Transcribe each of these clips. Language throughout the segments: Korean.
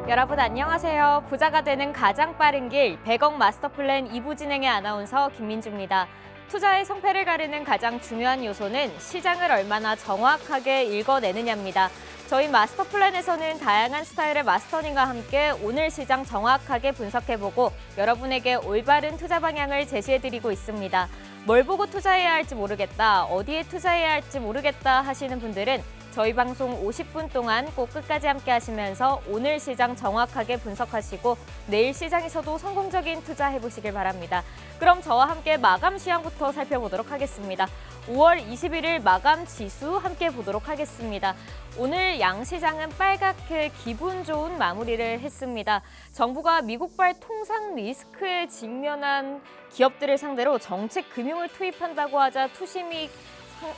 여러분 안녕하세요. 부자가 되는 가장 빠른 길 100억 마스터 플랜 2부 진행의 아나운서 김민주입니다. 투자의 성패를 가르는 가장 중요한 요소는 시장을 얼마나 정확하게 읽어내느냐입니다. 저희 마스터 플랜에서는 다양한 스타일의 마스터님과 함께 오늘 시장 정확하게 분석해보고 여러분에게 올바른 투자 방향을 제시해드리고 있습니다. 뭘 보고 투자해야 할지 모르겠다, 어디에 투자해야 할지 모르겠다 하시는 분들은 저희 방송 50분 동안 꼭 끝까지 함께 하시면서 오늘 시장 정확하게 분석하시고 내일 시장에서도 성공적인 투자 해보시길 바랍니다. 그럼 저와 함께 마감 시황부터 살펴보도록 하겠습니다. 5월 21일 마감 지수 함께 보도록 하겠습니다. 오늘 양시장은 빨갛게 기분 좋은 마무리를 했습니다. 정부가 미국발 통상 리스크에 직면한 기업들을 상대로 정책 금융을 투입한다고 하자 투심이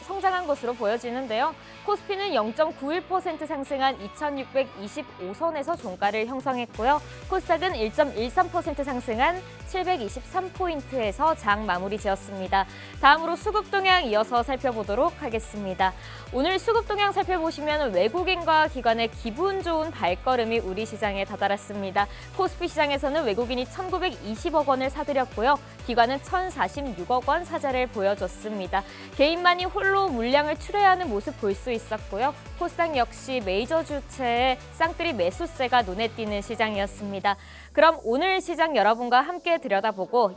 성장한 것으로 보여지는데요. 코스피는 0.91% 상승한 2625선에서 종가를 형성했고요. 코스닥은 1.13% 상승한 723포인트에서 장 마무리 지었습니다. 다음으로 수급 동향 이어서 살펴보도록 하겠습니다. 오늘 수급 동향 살펴보시면 외국인과 기관의 기분 좋은 발걸음이 우리 시장에 다다랐습니다. 코스피 시장에서는 외국인이 1,920억 원을 사들였고요. 기관은 1,046억 원 사자를 보여줬습니다. 개인만이 홀로 물량을 출회하는 모습 볼 수 있었고요. 코스닥 역시 메이저 주체의 쌍끌이 매수세가 눈에 띄는 시장이었습니다. 그럼 오늘 시장 여러분과 함께 들여다보고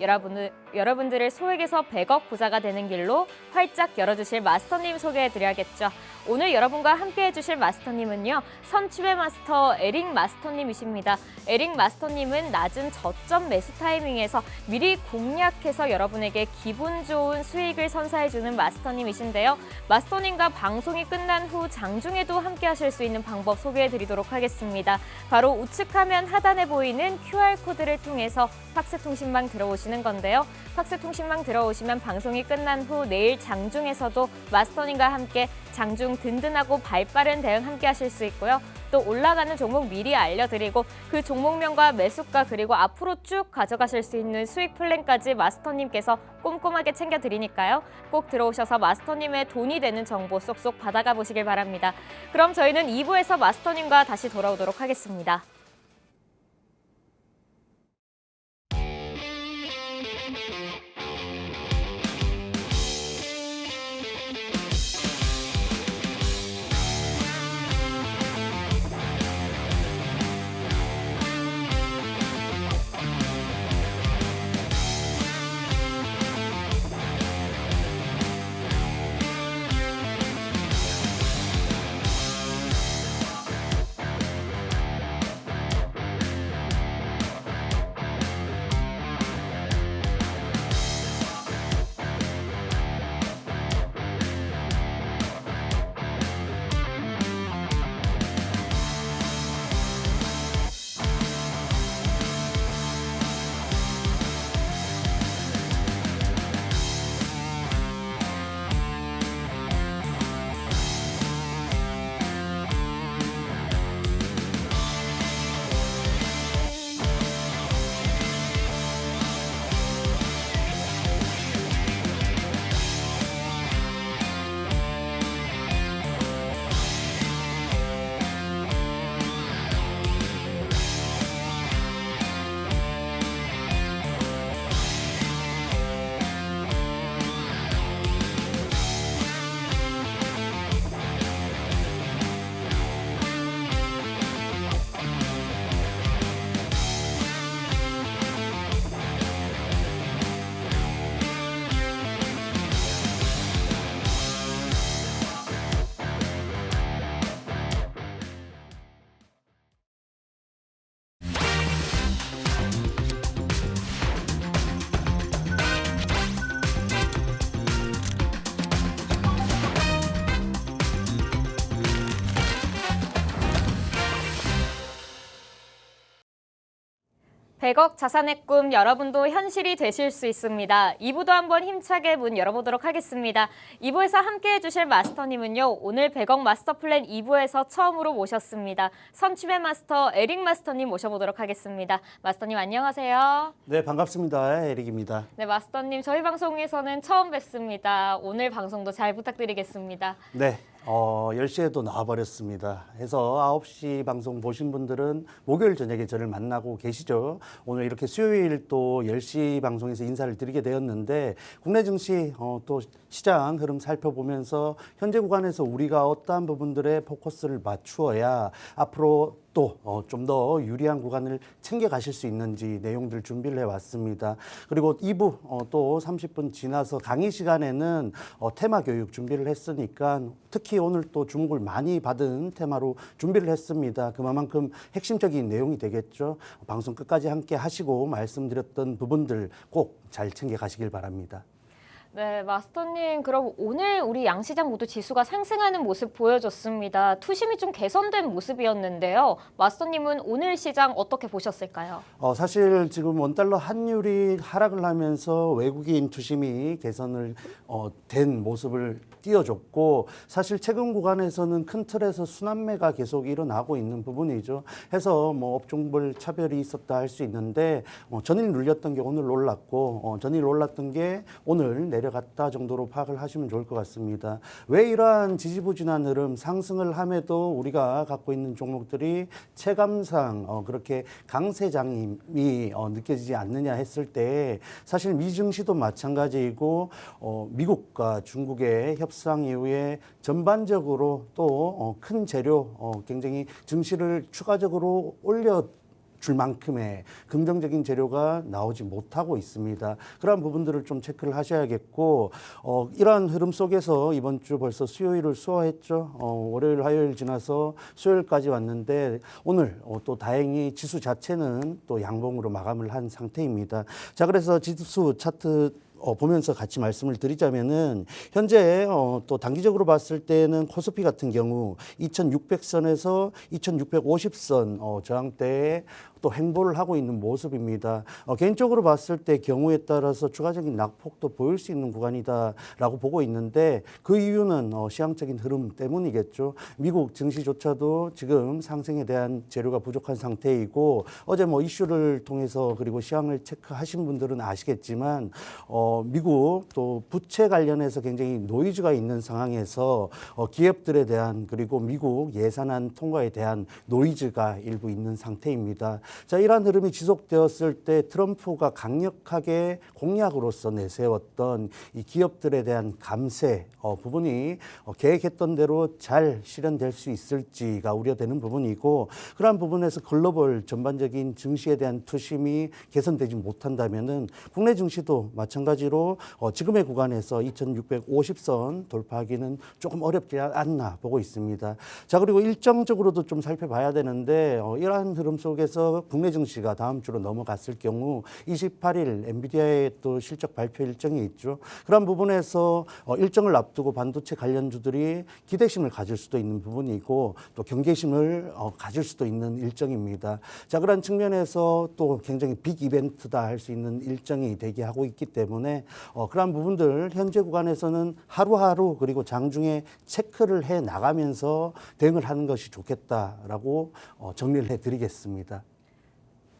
여러분들을 소액에서 100억 부자가 되는 길로 활짝 열어주실 마스터님 소개해드려야겠죠. 오늘 여러분과 함께 해주실 마스터님은요. 선취배 마스터 에릭 마스터님이십니다. 에릭 마스터님은 낮은 저점 매수 타이밍에서 미리 공략해서 여러분에게 기분 좋은 수익을 선사해주는 마스터님이신데요. 마스터님과 방송이 끝난 후 장중에도 함께 하실 수 있는 방법 소개해드리도록 하겠습니다. 바로 우측 화면 하단에 보이는 QR코드를 통해서 팍스통신망 들어오시는 건데요. 팍스통신망 들어오시면 방송이 끝난 후 내일 장중에서도 마스터님과 함께 장중 든든하고 발빠른 대응 함께 하실 수 있고요. 또 올라가는 종목 미리 알려드리고 그 종목명과 매수가 그리고 앞으로 쭉 가져가실 수 있는 수익 플랜까지 마스터님께서 꼼꼼하게 챙겨드리니까요. 꼭 들어오셔서 마스터님의 돈이 되는 정보 쏙쏙 받아가 보시길 바랍니다. 그럼 저희는 2부에서 마스터님과 다시 돌아오도록 하겠습니다. 백억 자산의 꿈 여러분도 현실이 되실 수 있습니다. 2부도 한번 힘차게 문 열어보도록 하겠습니다. 2부에서 함께해 주실 마스터님은요. 오늘 100억 마스터 플랜 2부에서 처음으로 모셨습니다. 선취배 마스터 에릭 마스터님 모셔보도록 하겠습니다. 마스터님 안녕하세요. 네, 반갑습니다. 에릭입니다. 네, 마스터님 저희 방송에서는 처음 뵙습니다. 오늘 방송도 잘 부탁드리겠습니다. 네. 10시에도 나와버렸습니다. 해서 9시 방송 보신 분들은 목요일 저녁에 저를 만나고 계시죠. 오늘 이렇게 수요일 또 10시 방송에서 인사를 드리게 되었는데 국내 증시 또 시장 흐름 살펴보면서 현재 구간에서 우리가 어떠한 부분들에 포커스를 맞추어야 앞으로 또 좀 더 유리한 구간을 챙겨 가실 수 있는지 내용들 준비를 해왔습니다. 그리고 2부 또 30분 지나서 강의 시간에는 테마 교육 준비를 했으니까 특히 오늘 또 주목을 많이 받은 테마로 준비를 했습니다. 그만큼 핵심적인 내용이 되겠죠. 방송 끝까지 함께 하시고 말씀드렸던 부분들 꼭 잘 챙겨 가시길 바랍니다. 네, 마스터님, 그럼 오늘 우리 양시장 모두 지수가 상승하는 모습 보여줬습니다. 투심이 좀 개선된 모습이었는데요. 마스터님은 오늘 시장 어떻게 보셨을까요? 사실 지금 원달러 환율이 하락을 하면서 외국인 투심이 개선을 된 모습을 띄워줬고 사실 최근 구간에서는 큰 틀에서 순환매가 계속 일어나고 있는 부분이죠. 해서 뭐 업종별 차별이 있었다 할 수 있는데 전일 눌렸던 게 오늘 올랐고 전일 올랐던 게 오늘 내려갔다 정도로 파악을 하시면 좋을 것 같습니다. 왜 이러한 지지부진한 흐름 상승을 함에도 우리가 갖고 있는 종목들이 체감상 그렇게 강세장이 느껴지지 않느냐 했을 때 사실 미증시도 마찬가지이고 미국과 중국의 협상 이후에 전반적으로 또 큰 재료 굉장히 증시를 추가적으로 올려줄 만큼의 긍정적인 재료가 나오지 못하고 있습니다. 그런 부분들을 좀 체크를 하셔야겠고 이러한 흐름 속에서 이번 주 벌써 수요일을 수호했죠. 월요일, 화요일 지나서 수요일까지 왔는데 오늘 또 다행히 지수 자체는 또 양봉으로 마감을 한 상태입니다. 자, 그래서 지수 차트 보면서 같이 말씀을 드리자면은 현재 또 단기적으로 봤을 때는 코스피 같은 경우 2600선에서 2650선 저항대에 또 횡보를 하고 있는 모습입니다. 개인적으로 봤을 때 경우에 따라서 추가적인 낙폭도 보일 수 있는 구간이다라고 보고 있는데 그 이유는 시장적인 흐름 때문이겠죠. 미국 증시조차도 지금 상승에 대한 재료가 부족한 상태이고 어제 뭐 이슈를 통해서 그리고 시황을 체크하신 분들은 아시겠지만 미국 또 부채 관련해서 굉장히 노이즈가 있는 상황에서 기업들에 대한 그리고 미국 예산안 통과에 대한 노이즈가 일부 있는 상태입니다. 자, 이러한 흐름이 지속되었을 때 트럼프가 강력하게 공약으로서 내세웠던 이 기업들에 대한 감세 부분이 계획했던 대로 잘 실현될 수 있을지가 우려되는 부분이고 그러한 부분에서 글로벌 전반적인 증시에 대한 투심이 개선되지 못한다면은 국내 증시도 마찬가지로 지금의 구간에서 2650선 돌파하기는 조금 어렵지 않나 보고 있습니다. 자, 그리고 일정적으로도 좀 살펴봐야 되는데 이러한 흐름 속에서 국내 증시가 다음 주로 넘어갔을 경우 28일 엔비디아의 또 실적 발표 일정이 있죠. 그런 부분에서 일정을 앞두고 반도체 관련주들이 기대심을 가질 수도 있는 부분이고 또 경계심을 가질 수도 있는 일정입니다. 자, 그런 측면에서 또 굉장히 빅 이벤트다 할 수 있는 일정이 대기하고 있기 때문에 그런 부분들 현재 구간에서는 하루하루 그리고 장중에 체크를 해 나가면서 대응을 하는 것이 좋겠다라고 정리를 해드리겠습니다.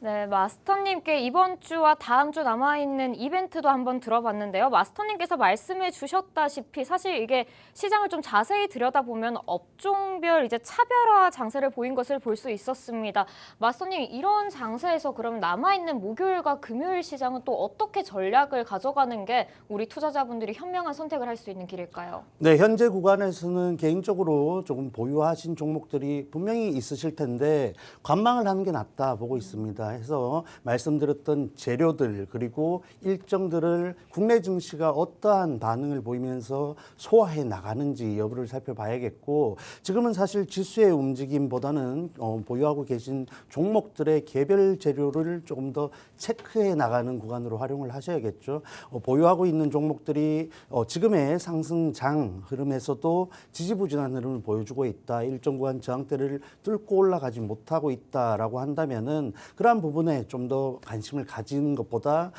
네, 마스터님께 이번 주와 다음 주 남아있는 이벤트도 한번 들어봤는데요. 마스터님께서 말씀해 주셨다시피 사실 이게 시장을 좀 자세히 들여다보면 업종별 이제 차별화 장세를 보인 것을 볼 수 있었습니다. 마스터님, 이런 장세에서 그럼 남아있는 목요일과 금요일 시장은 또 어떻게 전략을 가져가는 게 우리 투자자분들이 현명한 선택을 할 수 있는 길일까요? 네, 현재 구간에서는 개인적으로 조금 보유하신 종목들이 분명히 있으실 텐데 관망을 하는 게 낫다 보고 있습니다. 해서 말씀드렸던 재료들 그리고 일정들을 국내 증시가 어떠한 반응을 보이면서 소화해 나가는지 여부를 살펴봐야겠고 지금은 사실 지수의 움직임보다는 보유하고 계신 종목들의 개별 재료를 조금 더 체크해 나가는 구간으로 활용을 하셔야겠죠. 보유하고 있는 종목들이 지금의 상승장 흐름에서도 지지부진한 흐름을 보여주고 있다. 일정 구간 저항대를 뚫고 올라가지 못하고 있다라고 한다면은 그러한 부분에 좀 더 관심을 가지는 것보다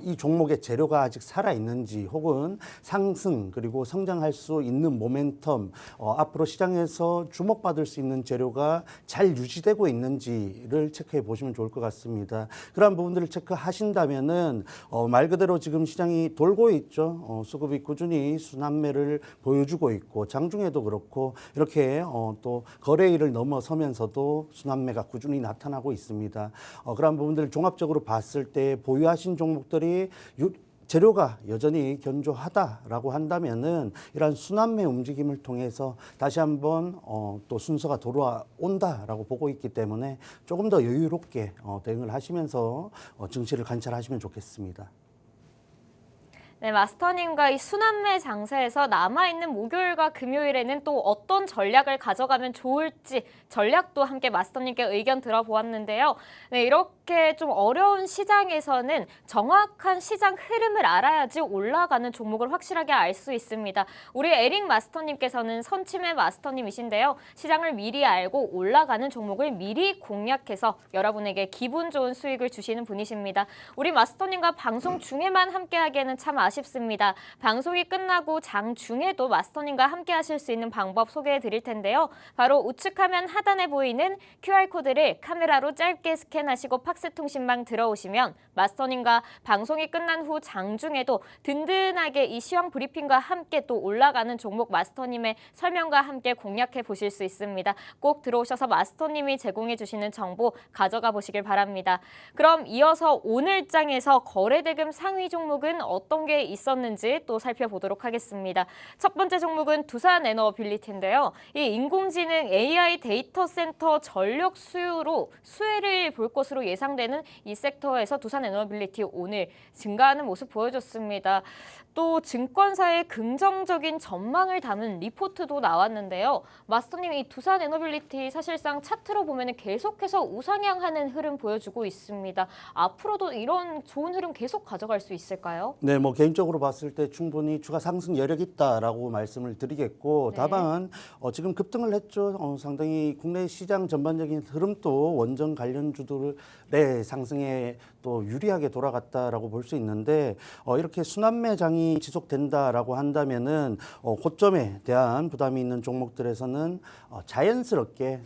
이 종목의 재료가 아직 살아 있는지 혹은 상승 그리고 성장할 수 있는 모멘텀 앞으로 시장에서 주목받을 수 있는 재료가 잘 유지되고 있는지를 체크해 보시면 좋을 것 같습니다. 그러한 부분들을 체크하신다면은 말 그대로 지금 시장이 돌고 있죠. 수급이 꾸준히 순환매를 보여주고 있고 장중에도 그렇고 이렇게 또 거래일을 넘어서면서도 순환매가 꾸준히 나타나고 있습니다. 그런 부분들을 종합적으로 봤을 때 보유하신 종목들이 재료가 여전히 견조하다라고 한다면은 이러한 순환매 움직임을 통해서 다시 한번 또 순서가 돌아온다라고 보고 있기 때문에 조금 더 여유롭게 대응을 하시면서 증시를 관찰하시면 좋겠습니다. 네, 마스터님과 이 순환매 장세에서 남아있는 목요일과 금요일에는 또 어떤 전략을 가져가면 좋을지 전략도 함께 마스터님께 의견 들어보았는데요. 네, 이렇게 좀 어려운 시장에서는 정확한 시장 흐름을 알아야지 올라가는 종목을 확실하게 알 수 있습니다. 우리 에릭 마스터님께서는 선침의 마스터님이신데요. 시장을 미리 알고 올라가는 종목을 미리 공략해서 여러분에게 기분 좋은 수익을 주시는 분이십니다. 우리 마스터님과 방송 중에만 함께하기에는 참 아쉽습니다. 방송이 끝나고 장 중에도 마스터님과 함께 하실 수 있는 방법 소개해 드릴 텐데요. 바로 우측 화면 하단에 보이는 QR코드를 카메라로 짧게 스캔하시고 팍스통신망 들어오시면 마스터님과 방송이 끝난 후 장 중에도 든든하게 이 시황 브리핑과 함께 또 올라가는 종목 마스터님의 설명과 함께 공략해 보실 수 있습니다. 꼭 들어오셔서 마스터님이 제공해 주시는 정보 가져가 보시길 바랍니다. 그럼 이어서 오늘 장에서 거래대금 상위 종목은 어떤 게 있었는지 또 살펴보도록 하겠습니다. 첫 번째 종목은 두산에너빌리티인데요. 이 인공지능 AI 데이터 센터 전력 수요로 수혜를 볼 것으로 예상되는 이 섹터에서 두산에너빌리티 오늘 증가하는 모습 보여줬습니다. 또 증권사의 긍정적인 전망을 담은 리포트도 나왔는데요. 마스터님, 이 두산에너빌리티 사실상 차트로 보면 계속해서 우상향하는 흐름 보여주고 있습니다. 앞으로도 이런 좋은 흐름 계속 가져갈 수 있을까요? 네, 뭐 개인적으로 봤을 때 충분히 추가 상승 여력이 있다라고 말씀을 드리겠고, 네. 다만 지금 급등을 했죠. 상당히 국내 시장 전반적인 흐름도 원전 관련주들의 상승에 또 유리하게 돌아갔다라고 볼 수 있는데 이렇게 순환매장이 지속된다라고 한다면은 고점에 대한 부담이 있는 종목들에서는 자연스럽게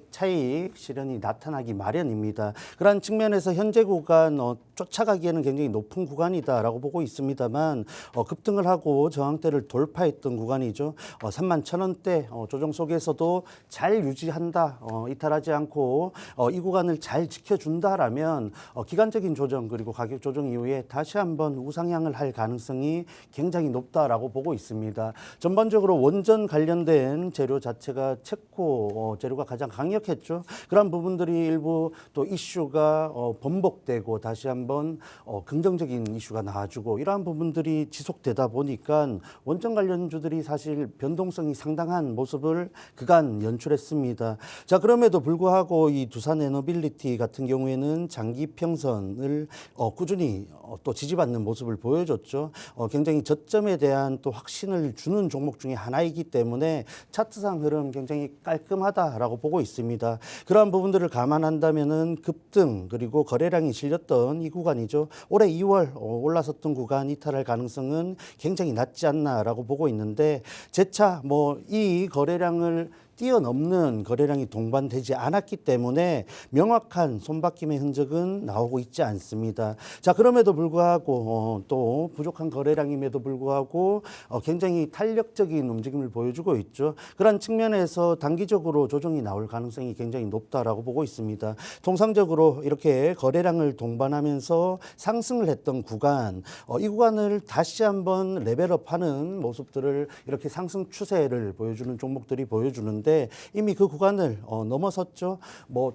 차익 실현이 나타나기 마련입니다. 그러한 측면에서 현재 구간 쫓아가기에는 굉장히 높은 구간이다라고 보고 있습니다만 급등을 하고 저항대를 돌파했던 구간이죠. 31,000원대 조정 속에서도 잘 유지한다, 이탈하지 않고 이 구간을 잘 지켜준다라면 기간적인 조정 그리고 가격 조정 이후에 다시 한번 우상향을 할 가능성이 굉장히 높다라고 보고 있습니다. 전반적으로 원전 관련된 재료 자체가 체코 재료가 가장 강력했죠. 그런 부분들이 일부 또 이슈가 번복되고 다시 한번 긍정적인 이슈가 나와주고 이러한 부분들이 지속되다 보니까 원전 관련주들이 사실 변동성이 상당한 모습을 그간 연출했습니다. 자, 그럼에도 불구하고 이 두산에너빌리티 같은 경우에는 장기 평선을 꾸준히 또 지지받는 모습을 보여줬죠. 굉장히 저점에 대한 또 확신을 주는 종목 중에 하나이기 때문에 차트상 흐름 굉장히 깔끔하다라고 보고 있습니다. 그러한 부분들을 감안한다면은 급등 그리고 거래량이 실렸던 이 구간이죠. 올해 2월 올라섰던 구간 이탈할 가능성은 굉장히 낮지 않나라고 보고 있는데 재차 이 거래량을 뛰어넘는 거래량이 동반되지 않았기 때문에 명확한 손바뀜의 흔적은 나오고 있지 않습니다. 자, 그럼에도 불구하고 또 부족한 거래량임에도 불구하고 굉장히 탄력적인 움직임을 보여주고 있죠. 그런 측면에서 단기적으로 조정이 나올 가능성이 굉장히 높다라고 보고 있습니다. 통상적으로 이렇게 거래량을 동반하면서 상승을 했던 구간, 이 구간을 다시 한번 레벨업하는 모습들을 이렇게 상승 추세를 보여주는 종목들이 보여주는데 이미 그 구간을 넘어섰죠.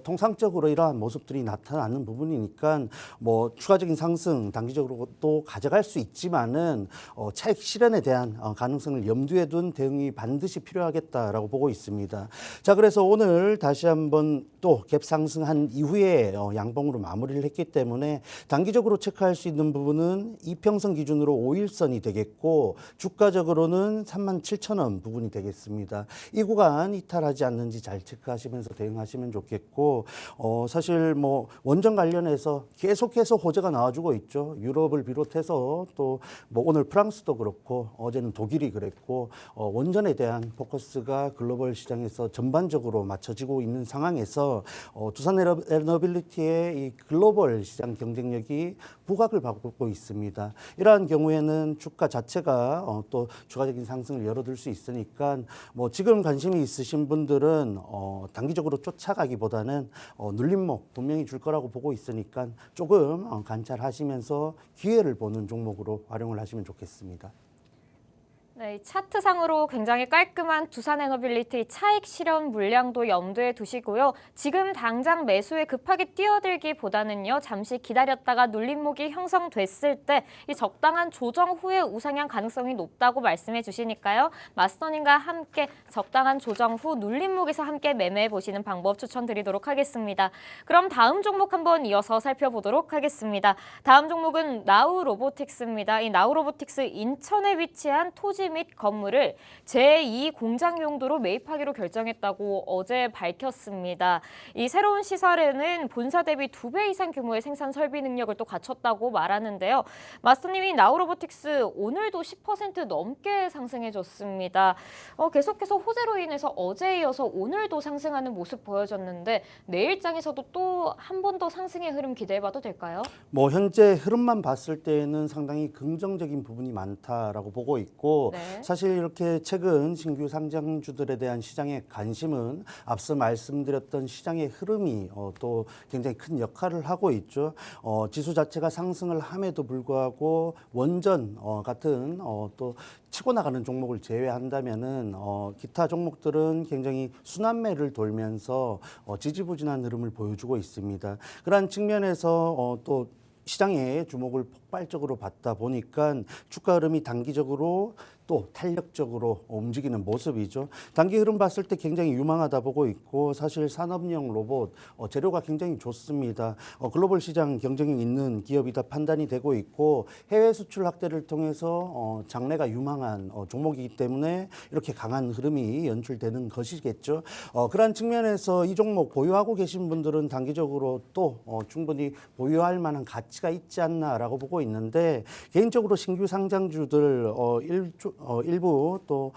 통상적으로 이러한 모습들이 나타나는 부분이니까 추가적인 상승 단기적으로 또 가져갈 수 있지만은 차익 실현에 대한 가능성을 염두에 둔 대응이 반드시 필요하겠다라고 보고 있습니다. 자, 그래서 오늘 다시 한번 또 갭 상승한 이후에 양봉으로 마무리를 했기 때문에 단기적으로 체크할 수 있는 부분은 이평선 기준으로 5일선이 되겠고 주가적으로는 37,000원 부분이 되겠습니다. 이 구간 이탈하지 않는지 잘 체크하시면서 대응하시면 좋겠고 사실 뭐 원전 관련해서 계속해서 호재가 나와주고 있죠. 유럽을 비롯해서 또 뭐 오늘 프랑스도 그렇고 어제는 독일이 그랬고 원전에 대한 포커스가 글로벌 시장에서 전반적으로 맞춰지고 있는 상황에서 두산 에너빌리티의 이 글로벌 시장 경쟁력이 부각을 받고 있습니다. 이러한 경우에는 주가 자체가 또 추가적인 상승을 열어둘 수 있으니까 뭐 지금 관심이 있으신 분들은 단기적으로 쫓아가기보다는 눌림목 분명히 줄 거라고 보고 있으니까 조금 관찰하시면서 기회를 보는 종목으로 활용을 하시면 좋겠습니다. 네, 이 차트상으로 굉장히 깔끔한 두산에너빌리티 차익 실현 물량도 염두에 두시고요. 지금 당장 매수에 급하게 뛰어들기보다는요. 잠시 기다렸다가 눌림목이 형성됐을 때 이 적당한 조정 후에 우상향 가능성이 높다고 말씀해 주시니까요. 마스터님과 함께 적당한 조정 후 눌림목에서 함께 매매해 보시는 방법 추천드리도록 하겠습니다. 그럼 다음 종목 한번 이어서 살펴보도록 하겠습니다. 다음 종목은 나우로보틱스입니다. 이 나우로보틱스 인천에 위치한 토지 및 건물을 제2 공장 용도로 매입하기로 결정했다고 어제 밝혔습니다. 이 새로운 시설에는 본사 대비 2배 이상 규모의 생산 설비 능력을 또 갖췄다고 말하는데요. 마스터님이 나우로보틱스 오늘도 10% 넘게 상승해줬습니다. 계속해서 호재로 인해서 어제에 이어서 오늘도 상승하는 모습 보여줬는데 내일장에서도 또 한 번 더 상승의 흐름 기대해봐도 될까요? 뭐 현재 흐름만 봤을 때는 상당히 긍정적인 부분이 많다라고 보고 있고 네. 사실 이렇게 최근 신규 상장주들에 대한 시장의 관심은 앞서 말씀드렸던 시장의 흐름이 또 굉장히 큰 역할을 하고 있죠. 지수 자체가 상승을 함에도 불구하고 원전 같은 또 치고 나가는 종목을 제외한다면은 기타 종목들은 굉장히 순환매를 돌면서 지지부진한 흐름을 보여주고 있습니다. 그러한 측면에서 또 시장의 주목을 폭발적으로 받다 보니까 주가 흐름이 단기적으로 또 탄력적으로 움직이는 모습이죠. 단기 흐름 봤을 때 굉장히 유망하다 보고 있고 사실 산업용 로봇 재료가 굉장히 좋습니다. 글로벌 시장 경쟁이 있는 기업이다 판단이 되고 있고 해외 수출 확대를 통해서 장래가 유망한 종목이기 때문에 이렇게 강한 흐름이 연출되는 것이겠죠. 그러한 측면에서 이 종목 보유하고 계신 분들은 단기적으로 또 충분히 보유할 만한 가치가 있지 않나라고 보고 있는데 개인적으로 신규 상장주들 일부 또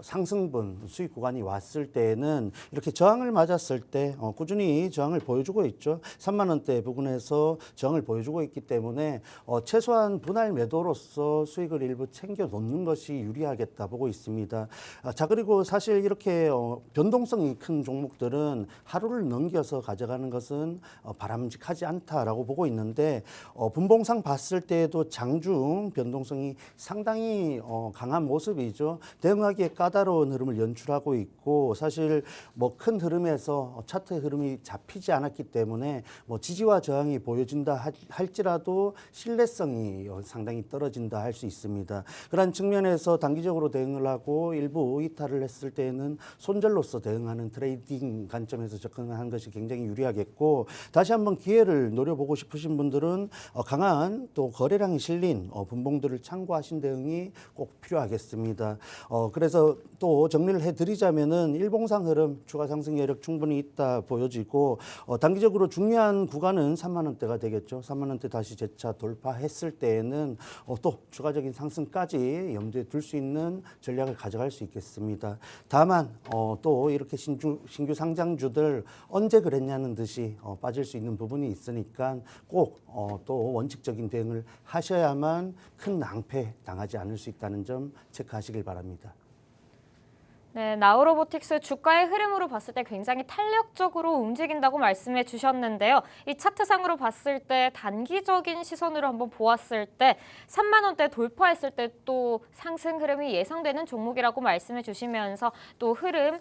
상승분 수익 구간이 왔을 때에는 이렇게 저항을 맞았을 때 꾸준히 저항을 보여주고 있죠. 3만 원대 부근에서 저항을 보여주고 있기 때문에 최소한 분할 매도로서 수익을 일부 챙겨 놓는 것이 유리하겠다 보고 있습니다. 자 그리고 사실 이렇게 변동성이 큰 종목들은 하루를 넘겨서 가져가는 것은 바람직하지 않다라고 보고 있는데 분봉상 봤을 때에도 장중 변동성이 상당히 강한 모습이죠. 대응하기에 까다로운 흐름을 연출하고 있고 사실 뭐 큰 흐름에서 차트의 흐름이 잡히지 않았기 때문에 뭐 지지와 저항이 보여진다 할지라도 신뢰성이 상당히 떨어진다 할 수 있습니다. 그런 측면에서 단기적으로 대응을 하고 일부 이탈을 했을 때에는 손절로서 대응하는 트레이딩 관점에서 접근하는 것이 굉장히 유리하겠고 다시 한번 기회를 노려보고 싶으신 분들은 강한 또 거래량이 실린 분봉들을 참고하신 대응이 꼭 필요하겠습니다. 그래서 또 정리를 해드리자면은 일봉상 흐름 추가 상승 여력 충분히 있다 보여지고 단기적으로 중요한 구간은 3만 원대가 되겠죠. 3만 원대 다시 재차 돌파했을 때에는 또 추가적인 상승까지 염두에 둘 수 있는 전략을 가져갈 수 있겠습니다. 다만 또 이렇게 신규 상장주들 언제 그랬냐는 듯이 빠질 수 있는 부분이 있으니까 꼭 또 원칙적인 대응을 하셔야만 큰 낭패 당하지 않을 수 있다는 점 체크하시길 바랍니다. 네, 나우로보틱스 주가의 흐름으로 봤을 때 굉장히 탄력적으로 움직인다고 말씀해 주셨는데요. 이 차트상으로 봤을 때 단기적인 시선으로 한번 보았을 때 3만 원대 돌파했을 때 또 상승 흐름이 예상되는 종목이라고 말씀해 주시면서 또 흐름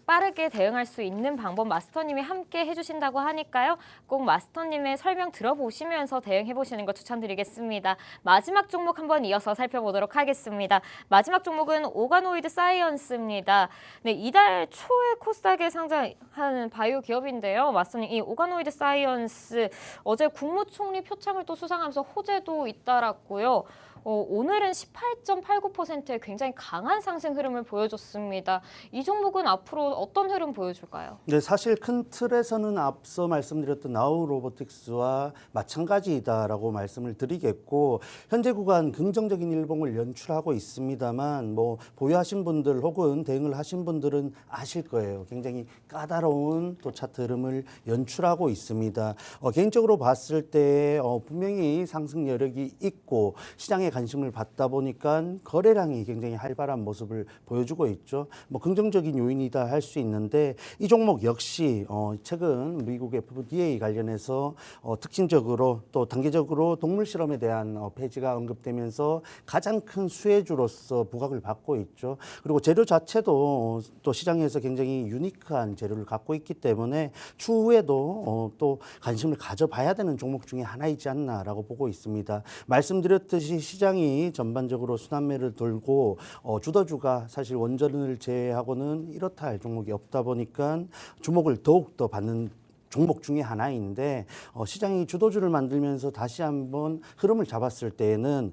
빠르게 대응할 수 있는 방법 마스터님이 함께 해주신다고 하니까요. 꼭 마스터님의 설명 들어보시면서 대응해보시는 거 추천드리겠습니다. 마지막 종목 한번 이어서 살펴보도록 하겠습니다. 마지막 종목은 오가노이드 사이언스입니다. 네, 이달 초에 코스닥에 상장하는 바이오 기업인데요. 마스터님, 이 오가노이드 사이언스 어제 국무총리 표창을 또 수상하면서 호재도 잇따랐고요. 오늘은 18.89%의 굉장히 강한 상승 흐름을 보여줬습니다. 이 종목은 앞으로 어떤 흐름 보여줄까요? 네, 사실 큰 틀에서는 앞서 말씀드렸던 나우 로보틱스와 마찬가지다라고 말씀을 드리겠고, 현재 구간 긍정적인 일봉을 연출하고 있습니다만, 뭐 보유하신 분들 혹은 대응을 하신 분들은 아실 거예요. 굉장히 까다로운 또 차트 흐름을 연출하고 있습니다. 개인적으로 봤을 때 분명히 상승 여력이 있고 시장에 관심을 받다 보니까 거래량이 굉장히 활발한 모습을 보여주고 있죠. 뭐 긍정적인 요인이다 할 수 있는데, 이 종목 역시 최근 미국 FDA 관련해서 특징적으로 또 단계적으로 동물 실험에 대한 폐지가 언급되면서 가장 큰 수혜주로서 부각을 받고 있죠. 그리고 재료 자체도 또 시장에서 굉장히 유니크한 재료를 갖고 있기 때문에 추후에도 또 관심을 가져봐야 되는 종목 중에 하나이지 않나라고 보고 있습니다. 말씀드렸듯이 시장이 전반적으로 순환매를 돌고 주도주가 사실 원전을 제외하고는 이렇다 할 종목이 없다 보니까 주목을 더욱더 받는 종목 중에 하나인데, 시장이 주도주를 만들면서 다시 한번 흐름을 잡았을 때에는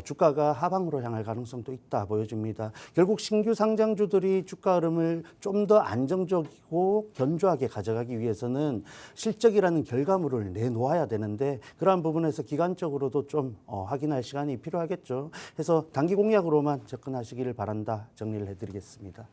주가가 하방으로 향할 가능성도 있다 보여집니다. 결국 신규 상장주들이 주가 흐름을 좀 더 안정적이고 견조하게 가져가기 위해서는 실적이라는 결과물을 내놓아야 되는데, 그러한 부분에서 기간적으로도 좀 확인할 시간이 필요하겠죠. 해서 단기 공략으로만 접근하시기를 바란다 정리를 해드리겠습니다.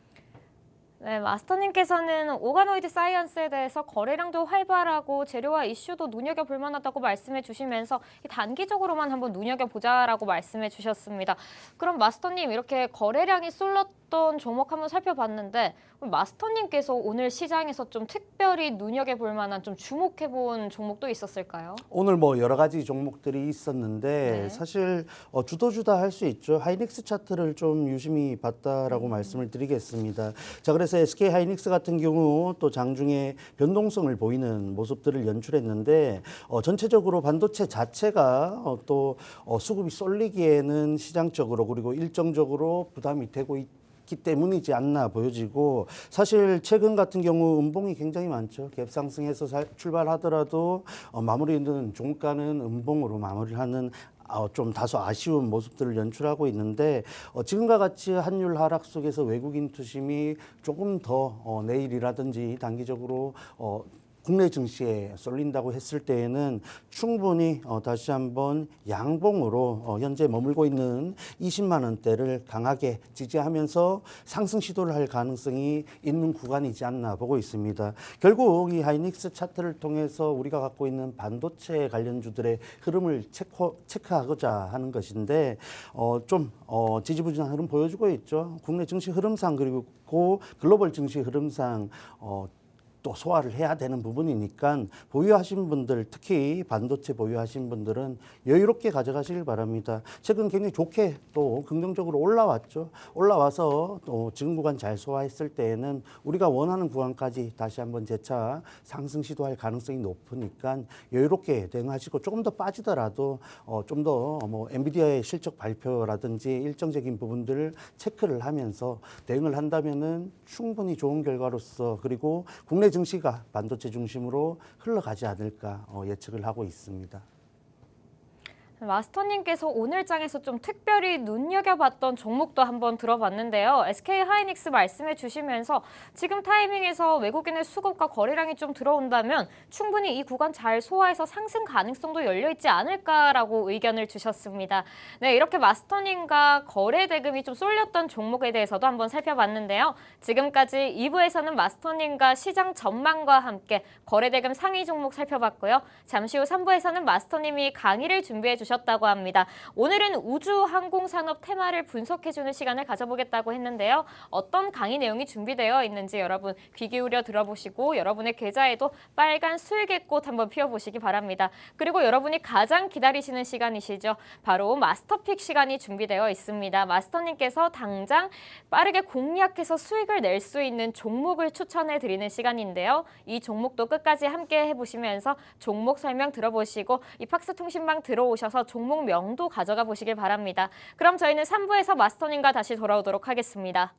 네, 마스터님께서는 오가노이드 사이언스에 대해서 거래량도 활발하고 재료와 이슈도 눈여겨볼 만하다고 말씀해 주시면서 단기적으로만 한번 눈여겨보자라고 말씀해 주셨습니다. 그럼 마스터님, 이렇게 거래량이 쏠렸던 종목 한번 살펴봤는데, 마스터님께서 오늘 시장에서 좀 특별히 눈여겨볼 만한, 좀 주목해본 종목도 있었을까요? 오늘 뭐 여러 가지 종목들이 있었는데, 네. 사실 주도주다 할 수 있죠. 하이닉스 차트를 좀 유심히 봤다라고 말씀을 드리겠습니다. 자, 그래서 SK 하이닉스 같은 경우 또 장중에 변동성을 보이는 모습들을 연출했는데, 전체적으로 반도체 자체가 또 수급이 쏠리기에는 시장적으로 그리고 일정적으로 부담이 되고 있기 때문이지 않나 보여지고, 사실 최근 같은 경우 음봉이 굉장히 많죠. 갭상승해서 출발하더라도 마무리는 종가는 음봉으로 마무리하는 좀 다소 아쉬운 모습들을 연출하고 있는데, 지금과 같이 환율 하락 속에서 외국인 투심이 조금 더 내일이라든지 단기적으로 국내 증시에 쏠린다고 했을 때에는 충분히 다시 한번 양봉으로 현재 머물고 있는 20만 원대를 강하게 지지하면서 상승 시도를 할 가능성이 있는 구간이지 않나 보고 있습니다. 결국 이 하이닉스 차트를 통해서 우리가 갖고 있는 반도체 관련주들의 흐름을 체크하고자 하는 것인데, 좀 지지부진한 흐름 보여주고 있죠. 국내 증시 흐름상 그리고 글로벌 증시 흐름상 또 소화를 해야 되는 부분이니까 보유하신 분들, 특히 반도체 보유하신 분들은 여유롭게 가져가시길 바랍니다. 최근 굉장히 좋게 또 긍정적으로 올라왔죠. 올라와서 또 지금 구간 잘 소화했을 때에는 우리가 원하는 구간까지 다시 한번 재차 상승 시도할 가능성이 높으니까 여유롭게 대응하시고, 조금 더 빠지더라도 좀 더 뭐 엔비디아의 실적 발표라든지 일정적인 부분들을 체크를 하면서 대응을 한다면은 충분히 좋은 결과로서, 그리고 국내 증시가 반도체 중심으로 흘러가지 않을까 예측을 하고 있습니다. 마스터님께서 오늘 장에서 좀 특별히 눈여겨봤던 종목도 한번 들어봤는데요. SK 하이닉스 말씀해 주시면서 지금 타이밍에서 외국인의 수급과 거래량이 좀 들어온다면 충분히 이 구간 잘 소화해서 상승 가능성도 열려있지 않을까라고 의견을 주셨습니다. 네, 이렇게 마스터님과 거래 대금이 좀 쏠렸던 종목에 대해서도 한번 살펴봤는데요. 지금까지 2부에서는 마스터님과 시장 전망과 함께 거래 대금 상위 종목 살펴봤고요. 잠시 후 3부에서는 마스터님이 강의를 준비해 주셨다고 합니다. 오늘은 우주 항공 산업 테마를 분석해주는 시간을 가져보겠다고 했는데요. 어떤 강의 내용이 준비되어 있는지 여러분 귀 기울여 들어보시고 여러분의 계좌에도 빨간 수익의 꽃 한번 피워보시기 바랍니다. 그리고 여러분이 가장 기다리시는 시간이시죠. 바로 마스터픽 시간이 준비되어 있습니다. 마스터님께서 당장 빠르게 공략해서 수익을 낼 수 있는 종목을 추천해 드리는 시간인데요. 이 종목도 끝까지 함께 해보시면서 종목 설명 들어보시고 이 팍스 통신방 들어오셔서 종목명도 가져가 보시길 바랍니다. 그럼 저희는 3부에서 마스터님과 다시 돌아오도록 하겠습니다.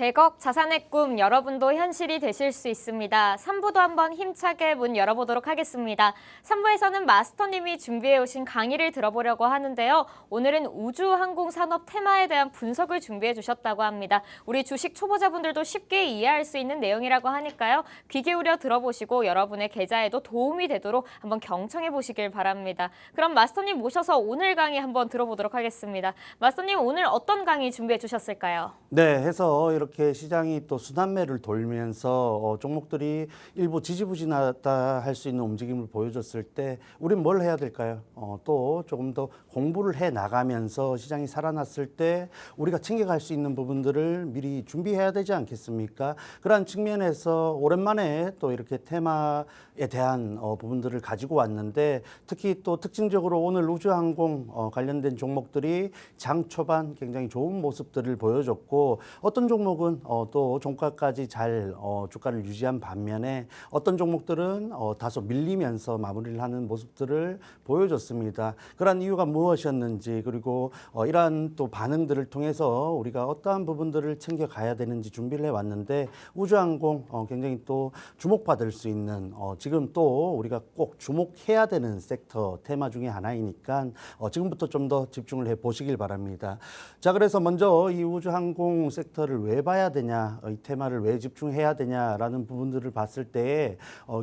100억 자산의 꿈 여러분도 현실이 되실 수 있습니다. 3부도 한번 힘차게 문 열어보도록 하겠습니다. 3부에서는 마스터님이 준비해 오신 강의를 들어보려고 하는데요. 오늘은 우주항공산업 테마에 대한 분석을 준비해 주셨다고 합니다. 우리 주식 초보자분들도 쉽게 이해할 수 있는 내용이라고 하니까요. 귀 기울여 들어보시고 여러분의 계좌에도 도움이 되도록 한번 경청해 보시길 바랍니다. 그럼 마스터님 모셔서 오늘 강의 한번 들어보도록 하겠습니다. 마스터님 오늘 어떤 강의 준비해 주셨을까요? 네, 해서 이렇게 시장이 또 순환매를 돌면서 종목들이 일부 지지부진하다 할 수 있는 움직임을 보여줬을 때 우린 뭘 해야 될까요? 또 조금 더 공부를 해 나가면서 시장이 살아났을 때 우리가 챙겨갈 수 있는 부분들을 미리 준비해야 되지 않겠습니까? 그러한 측면에서 오랜만에 또 이렇게 테마에 대한 부분들을 가지고 왔는데 특히 또 특징적으로 오늘 우주항공 관련된 종목들이 장 초반 굉장히 좋은 모습들을 보여줬고 어떤 종목은 또 종가까지 잘 주가를 유지한 반면에 어떤 종목들은 다소 밀리면서 마무리를 하는 모습들을 보여줬습니다. 그러한 이유가 무엇이었는지 그리고 이러한 또 반응들을 통해서 우리가 어떠한 부분들을 챙겨가야 되는지 준비를 해왔는데 우주항공 굉장히 또 주목받을 수 있는 지금 또 우리가 꼭 주목해야 되는 섹터 테마 중에 하나이니까 지금부터 좀 더 집중을 해보시길 바랍니다. 자, 그래서 먼저 이 우주항공 섹터를 왜 봐야 되냐, 이 테마를 왜 집중해야 되냐라는 부분들을 봤을 때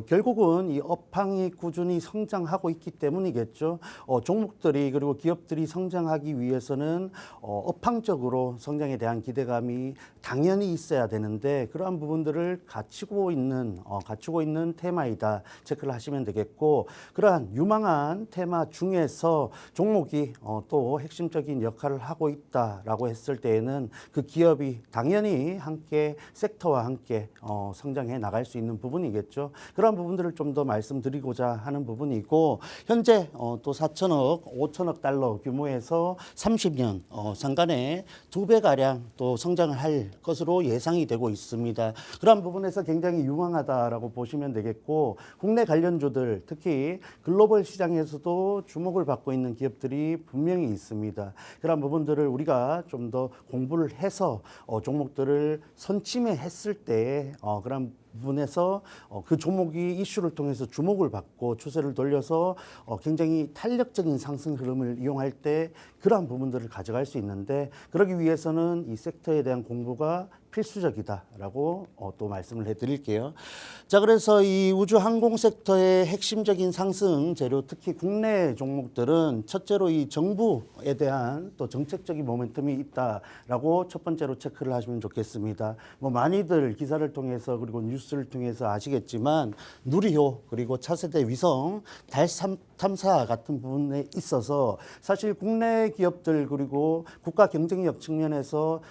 결국은 이 업황이 꾸준히 성장하고 있기 때문이겠죠. 종목들이 그리고 기업들이 성장하기 위해서는 업황적으로 성장에 대한 기대감이 당연히 있어야 되는데 그러한 부분들을 갖추고 있는 테마이다 체크를 하시면 되겠고 그러한 유망한 테마 중에서 종목이 또 핵심적인 역할을 하고 있다라고 했을 때에는 그 기업이 당연히 함께 섹터와 함께 성장해 나갈 수 있는 부분이겠죠. 그런 부분들을 좀 더 말씀드리고자 하는 부분이고 현재 또 4천억, 5천억 달러 규모에서 30년 상간에 2배가량 또 성장을 할 것으로 예상이 되고 있습니다. 그런 부분에서 굉장히 유망하다라고 보시면 되겠고 국내 관련주들 특히 글로벌 시장에서도 주목을 받고 있는 기업들이 분명히 있습니다. 그런 부분들을 우리가 좀 더 공부를 해서 종목들을 선침해했을 때 그런 부분에서 그 종목이 이슈를 통해서 주목을 받고 추세를 돌려서 굉장히 탄력적인 상승 흐름을 이용할 때 그러한 부분들을 가져갈 수 있는데 그러기 위해서는 이 섹터에 대한 공부가 필수적이다라고 또 말씀을 해드릴게요. 자, 그래서 이 우주항공 섹터의 핵심적인 상승 재료, 특히 국내 종목들은 첫째로 이 정부에 대한 또 정책적인 모멘텀이 있다라고 첫 번째로 체크를 하시면 좋겠습니다. 뭐 많이들 기사를 통해서 그리고 뉴스를 통해서 아시겠지만 누리호 그리고 차세대 위성 달 탐사 같은 부분에 있어서 사실 국내 기업들 그리고 국가 경쟁력 측면에서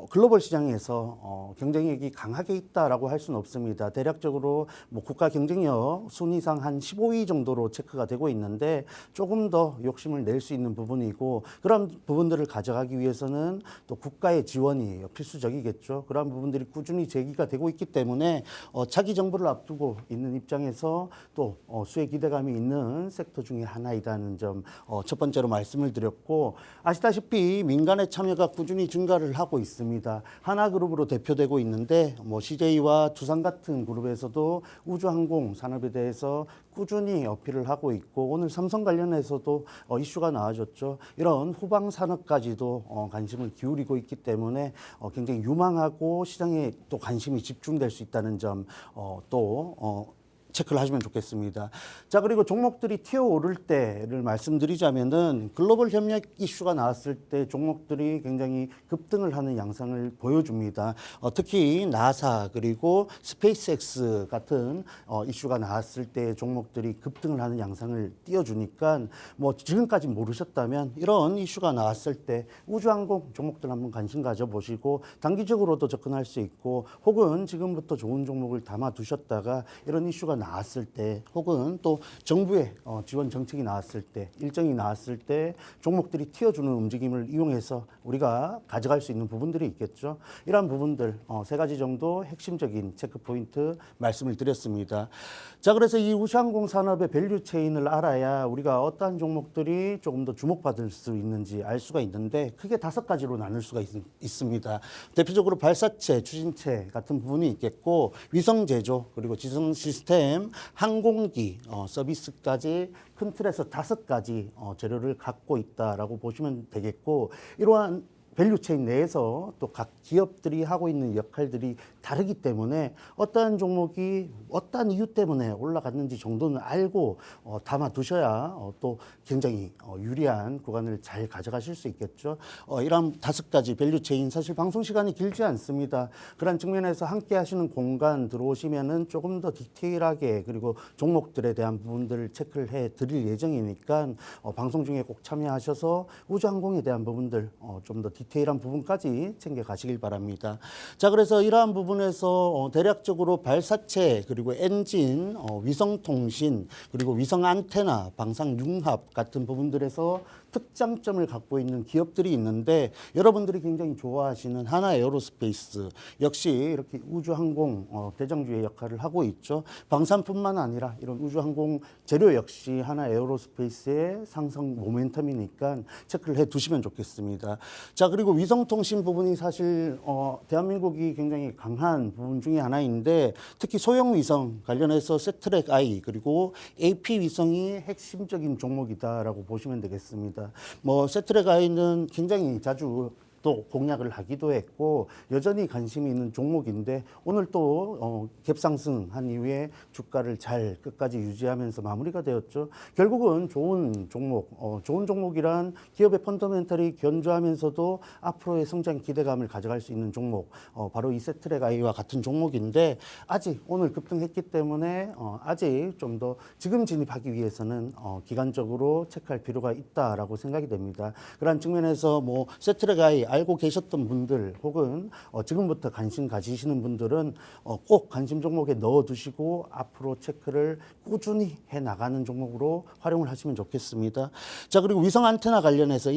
글로벌 시장에서 경쟁력이 강하게 있다라고 할 수는 없습니다. 대략적으로 뭐 국가 경쟁력 순위상 한 15위 정도로 체크가 되고 있는데 조금 더 욕심을 낼 수 있는 부분이고 그런 부분들을 가져가기 위해서는 또 국가의 지원이 필수적이겠죠. 그런 부분들이 꾸준히 제기가 되고 있기 때문에 차기 정부를 앞두고 있는 입장에서 또 수혜 기대감이 있는 섹터 중에 하나이다는 점 첫 번째로 말씀을 드렸고 아시다시피 민간의 참여가 꾸준히 증가를 하고 있습니다. 하나그룹으로 대표되고 있는데 뭐 CJ와 두산 같은 그룹에서도 우주항공 산업에 대해서 꾸준히 어필을 하고 있고 오늘 삼성 관련해서도 이슈가 나와줬죠. 이런 후방 산업까지도 관심을 기울이고 있기 때문에 굉장히 유망하고 시장에 또 관심이 집중될 수 있다는 점 체크를 하시면 좋겠습니다. 자, 그리고 종목들이 튀어오를 때를 말씀드리자면은 글로벌 협력 이슈가 나왔을 때 종목들이 굉장히 급등을 하는 양상을 보여줍니다. 특히 나사 그리고 스페이스X 같은 이슈가 나왔을 때 종목들이 급등을 하는 양상을 띄워주니까 뭐 지금까지 모르셨다면 이런 이슈가 나왔을 때 우주항공 종목들 한번 관심 가져보시고 단기적으로도 접근할 수 있고 혹은 지금부터 좋은 종목을 담아두셨다가 이런 이슈가 나왔을 때 혹은 또 정부의 지원 정책이 나왔을 때 일정이 나왔을 때 종목들이 튀어주는 움직임을 이용해서 우리가 가져갈 수 있는 부분들이 있겠죠. 이러한 부분들 세 가지 정도 핵심적인 체크 포인트 말씀을 드렸습니다. 자, 그래서 이 우주항공 산업의 밸류 체인을 알아야 우리가 어떠한 종목들이 조금 더 주목받을 수 있는지 알 수가 있는데 크게 5가지로 나눌 수가 있습니다. 대표적으로 발사체, 추진체 같은 부분이 있겠고 위성 제조 그리고 지성 시스템, 항공기 서비스까지 큰 틀에서 5가지 재료를 갖고 있다라고 보시면 되겠고 이러한 밸류체인 내에서 또 각 기업들이 하고 있는 역할들이 다르기 때문에 어떠한 종목이 어떠한 이유 때문에 올라갔는지 정도는 알고 담아두셔야 또 굉장히 유리한 구간을 잘 가져가실 수 있겠죠. 이런 5가지 밸류체인 사실 방송 시간이 길지 않습니다. 그런 측면에서 함께 하시는 공간 들어오시면은 조금 더 디테일하게 그리고 종목들에 대한 부분들을 체크를 해 드릴 예정이니까 방송 중에 꼭 참여하셔서 우주항공에 대한 부분들 좀 더 디테일한 부분까지 챙겨 가시길 바랍니다. 자, 그래서 이러한 부분에서 대략적으로 발사체 그리고 엔진, 위성통신 그리고 위성 안테나, 방사융합 같은 부분들에서 특장점을 갖고 있는 기업들이 있는데 여러분들이 굉장히 좋아하시는 하나에어로스페이스 역시 이렇게 우주항공 대장주의 역할을 하고 있죠. 방산뿐만 아니라 이런 우주항공 재료 역시 하나에어로스페이스의 상승 모멘텀이니까 체크를 해 두시면 좋겠습니다. 자, 그리고 위성통신 부분이 사실 대한민국이 굉장히 강한 부분 중에 하나인데 특히 소형 위성 관련해서 세트랙 I 그리고 AP 위성이 핵심적인 종목이다라고 보시면 되겠습니다. 뭐 세트랙 I는 굉장히 자주 또 공략을 하기도 했고 여전히 관심이 있는 종목인데 오늘 또 갭상승한 이후에 주가를 잘 끝까지 유지하면서 마무리가 되었죠. 결국은 좋은 종목, 좋은 종목이란 기업의 펀더멘털이 견조하면서도 앞으로의 성장 기대감을 가져갈 수 있는 종목, 바로 이 세트랙 I와 같은 종목인데 아직 오늘 급등했기 때문에 아직 좀 더 지금 진입하기 위해서는 기간적으로 체크할 필요가 있다라고 생각이 됩니다. 그런 측면에서 뭐 세트랙 I 알고 계셨던 분들 혹은 지금부터 관심 가지시는 분들은 꼭 관심 종목에 넣어두시고 앞으로 체크를 꾸준히 해나가는 종목으로 활용을 하시면 좋겠습니다. 자, 그리고 위성 안테나 관련해서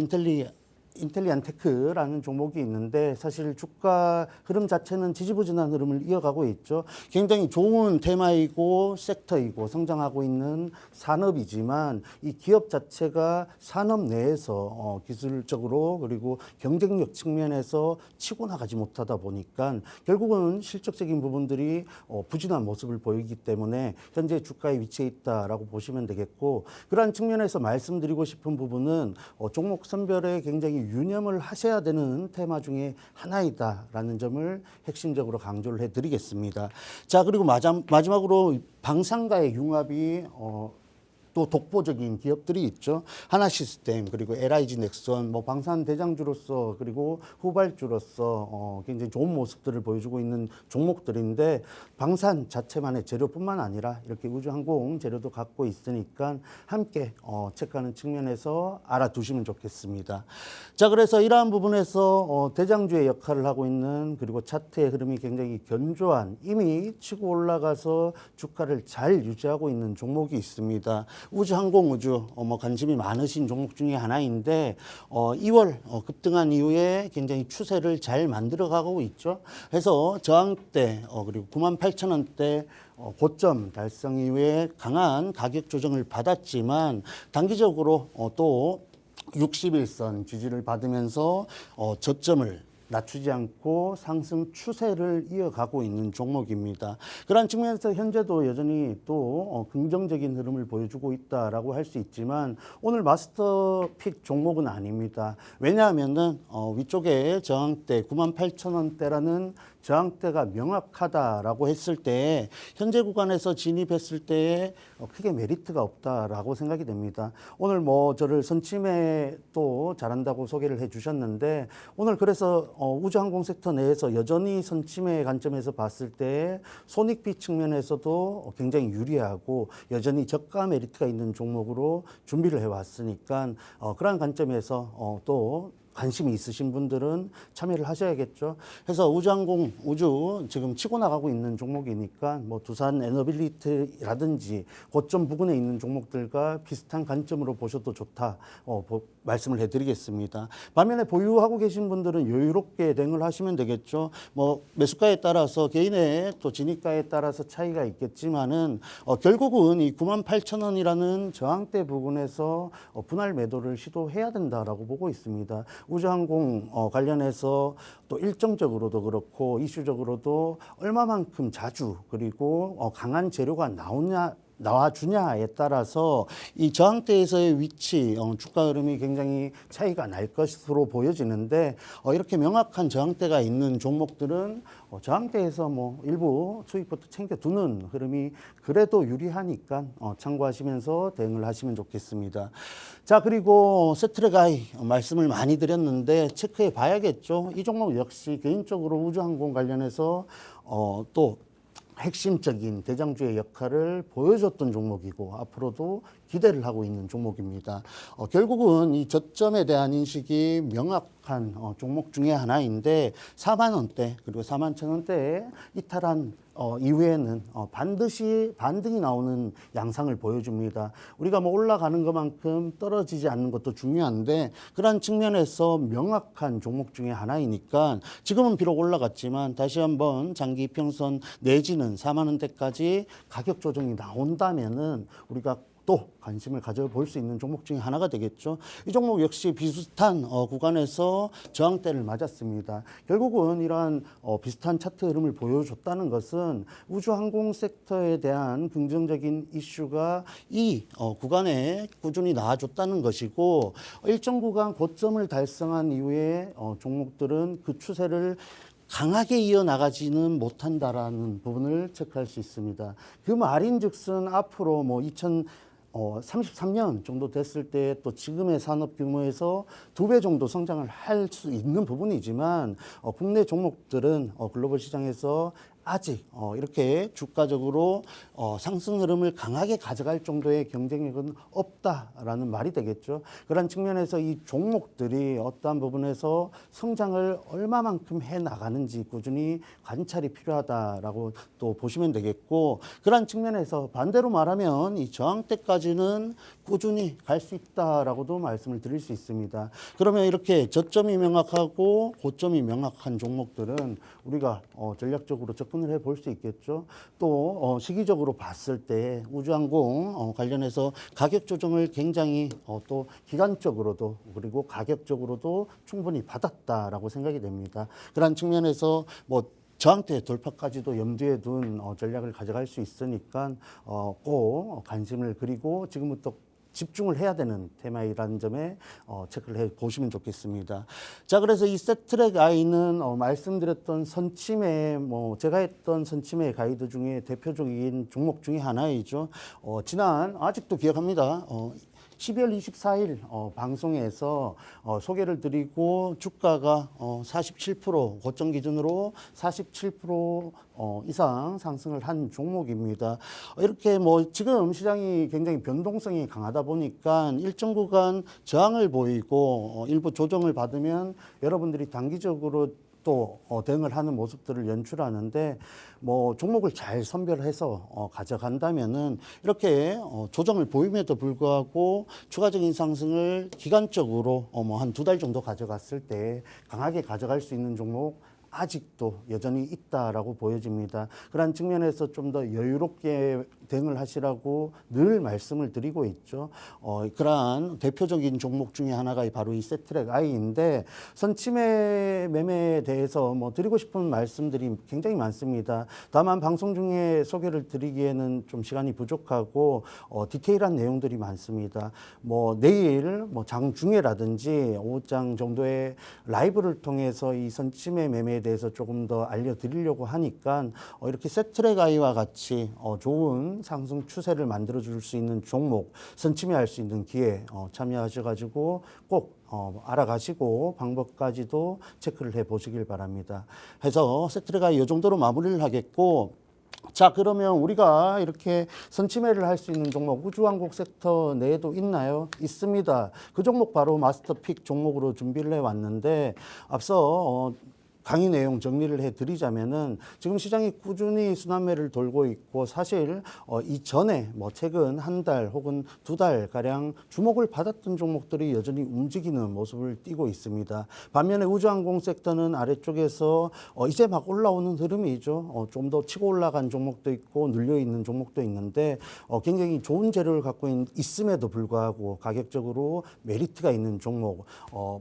인텔리안테크라는 종목이 있는데 사실 주가 흐름 자체는 지지부진한 흐름을 이어가고 있죠. 굉장히 좋은 테마이고 섹터이고 성장하고 있는 산업이지만 이 기업 자체가 산업 내에서 기술적으로 그리고 경쟁력 측면에서 치고 나가지 못하다 보니까 결국은 실적적인 부분들이 부진한 모습을 보이기 때문에 현재 주가에 위치해 있다라고 보시면 되겠고 그러한 측면에서 말씀드리고 싶은 부분은 종목 선별에 굉장히 유념을 하셔야 되는 테마 중에 하나이다라는 점을 핵심적으로 강조를 해드리겠습니다. 자, 그리고 마지막으로 방산과의 융합이 또 독보적인 기업들이 있죠. 하나시스템 그리고 LIG 넥선 뭐 방산 대장주로서 그리고 후발주로서 굉장히 좋은 모습들을 보여주고 있는 종목들인데 방산 자체만의 재료뿐만 아니라 이렇게 우주항공 재료도 갖고 있으니까 함께 체크하는 측면에서 알아두시면 좋겠습니다. 자, 그래서 이러한 부분에서 대장주의 역할을 하고 있는 그리고 차트의 흐름이 굉장히 견조한 이미 치고 올라가서 주가를 잘 유지하고 있는 종목이 있습니다. 우주항공 우주 뭐 관심이 많으신 종목 중에 하나인데 2월 급등한 이후에 굉장히 추세를 잘 만들어가고 있죠. 그래서 저항대 그리고 98,000원대 고점 달성 이후에 강한 가격 조정을 받았지만 단기적으로 또 61선 지지를 받으면서 저점을 낮추지 않고 상승 추세를 이어가고 있는 종목입니다. 그런 측면에서 현재도 여전히 또 긍정적인 흐름을 보여주고 있다라고 할 수 있지만 오늘 마스터픽 종목은 아닙니다. 왜냐하면은 위쪽에 저항대 98,000원대라는 저항대가 명확하다라고 했을 때 현재 구간에서 진입했을 때 크게 메리트가 없다라고 생각이 됩니다. 오늘 뭐 저를 선침에 또 잘한다고 소개를 해주셨는데 오늘 그래서 우주항공 섹터 내에서 여전히 선침의 관점에서 봤을 때 손익비 측면에서도 굉장히 유리하고 여전히 저가 메리트가 있는 종목으로 준비를 해왔으니까 그러한 관점에서 또 관심이 있으신 분들은 참여를 하셔야겠죠. 그래서 우주항공, 우주 지금 치고 나가고 있는 종목이니까 뭐 두산 에너빌리티라든지 고점 부근에 있는 종목들과 비슷한 관점으로 보셔도 좋다 말씀을 해드리겠습니다. 반면에 보유하고 계신 분들은 여유롭게 대응을 하시면 되겠죠. 뭐 매수가에 따라서 개인의 또 진입가에 따라서 차이가 있겠지만은 결국은 이 98,000원이라는 저항대 부근에서 분할 매도를 시도해야 된다라고 보고 있습니다. 우주항공 관련해서 또 일정적으로도 그렇고 이슈적으로도 얼마만큼 자주 그리고 강한 재료가 나와주냐에 따라서 이 저항대에서의 위치, 주가 흐름이 굉장히 차이가 날 것으로 보여지는데 이렇게 명확한 저항대가 있는 종목들은 저항대에서 뭐 일부 수익부터 챙겨두는 흐름이 그래도 유리하니까 참고하시면서 대응을 하시면 좋겠습니다. 자, 그리고 세트랙 아이 말씀을 많이 드렸는데 체크해 봐야겠죠. 이 종목 역시 개인적으로 우주항공 관련해서 또 핵심적인 대장주의 역할을 보여줬던 종목이고 앞으로도 기대를 하고 있는 종목입니다. 결국은 이 저점에 대한 인식이 명확한 종목 중에 하나인데 4만 원대 그리고 4만 1,000원대에 이탈한 이후에는 반드시 반등이 나오는 양상을 보여줍니다. 우리가 뭐 올라가는 것만큼 떨어지지 않는 것도 중요한데 그런 측면에서 명확한 종목 중에 하나이니까 지금은 비록 올라갔지만 다시 한번 장기 이평선 내지는 4만 원대까지 가격 조정이 나온다면은 우리가 또 관심을 가져볼 수 있는 종목 중에 하나가 되겠죠. 이 종목 역시 비슷한 구간에서 저항대를 맞았습니다. 결국은 이러한 비슷한 차트 흐름을 보여줬다는 것은 우주항공 섹터에 대한 긍정적인 이슈가 이 구간에 꾸준히 나와줬다는 것이고 일정 구간 고점을 달성한 이후에 종목들은 그 추세를 강하게 이어나가지는 못한다라는 부분을 체크할 수 있습니다. 그 말인즉슨 앞으로 뭐 33년 정도 됐을 때 또 지금의 산업 규모에서 2배 정도 성장을 할 수 있는 부분이지만 국내 종목들은 글로벌 시장에서 아직 이렇게 주가적으로 상승 흐름을 강하게 가져갈 정도의 경쟁력은 없다라는 말이 되겠죠. 그런 측면에서 이 종목들이 어떠한 부분에서 성장을 얼마만큼 해나가는지 꾸준히 관찰이 필요하다라고 또 보시면 되겠고 그런 측면에서 반대로 말하면 이 저항대까지는 꾸준히 갈 수 있다라고도 말씀을 드릴 수 있습니다. 그러면 이렇게 저점이 명확하고 고점이 명확한 종목들은 우리가 전략적으로 접근을 해볼 수 있겠죠. 또 시기적으로 봤을 때 우주항공 관련해서 가격 조정을 굉장히 또 기간적으로도 그리고 가격적으로도 충분히 받았다라고 생각이 됩니다. 그런 측면에서 뭐 저항대 돌파까지도 염두에 둔 전략을 가져갈 수 있으니까 꼭 관심을 그리고 지금부터 집중을 해야 되는 테마이라는 점에 체크를 해 보시면 좋겠습니다. 자, 그래서 이 세트랙 아이는 말씀드렸던 선침해 제가 했던 선침해 가이드 중에 대표적인 종목 중에 하나이죠. 지난 아직도 기억합니다. 12월 24일 방송에서 소개를 드리고 주가가 47% 고점 기준으로 47% 이상 상승을 한 종목입니다. 이렇게 뭐 지금 시장이 굉장히 변동성이 강하다 보니까 일정 구간 저항을 보이고 일부 조정을 받으면 여러분들이 단기적으로 또 대응을 하는 모습들을 연출하는데 뭐 종목을 잘 선별해서 가져간다면은 이렇게 조정을 보임에도 불구하고 추가적인 상승을 기간적으로 뭐 한 2달 정도 가져갔을 때 강하게 가져갈 수 있는 종목 아직도 여전히 있다라고 보여집니다. 그런 측면에서 좀 더 여유롭게 대응을 하시라고 늘 말씀을 드리고 있죠. 그러한 대표적인 종목 중에 하나가 바로 이 세트랙 아이인데 선침해 매매에 대해서 뭐 드리고 싶은 말씀들이 굉장히 많습니다. 다만 방송 중에 소개를 드리기에는 좀 시간이 부족하고 디테일한 내용들이 많습니다. 뭐 내일 뭐 장중에라든지 오후장 정도의 라이브를 통해서 이 선침해 매매에 대해서 조금 더 알려드리려고 하니까 이렇게 세트랙 아이와 같이 좋은 상승 추세를 만들어줄 수 있는 종목, 선침해할 수 있는 기회 참여하셔가지고 꼭 알아가시고 방법까지도 체크를 해보시길 바랍니다. 해서 세트랙 아이 이 정도로 마무리를 하겠고 자, 그러면 우리가 이렇게 선침해를 할 수 있는 종목 우주항공 섹터 내에도 있나요? 있습니다. 그 종목 바로 마스터픽 종목으로 준비를 해왔는데 앞서 강의 내용 정리를 해드리자면은 지금 시장이 꾸준히 순환매를 돌고 있고 사실 이전에 뭐 최근 한 달 혹은 두 달 가량 주목을 받았던 종목들이 여전히 움직이는 모습을 띠고 있습니다. 반면에 우주항공 섹터는 아래쪽에서 이제 막 올라오는 흐름이죠. 좀 더 치고 올라간 종목도 있고 눌려 있는 종목도 있는데 굉장히 좋은 재료를 갖고 있음에도 불구하고 가격적으로 메리트가 있는 종목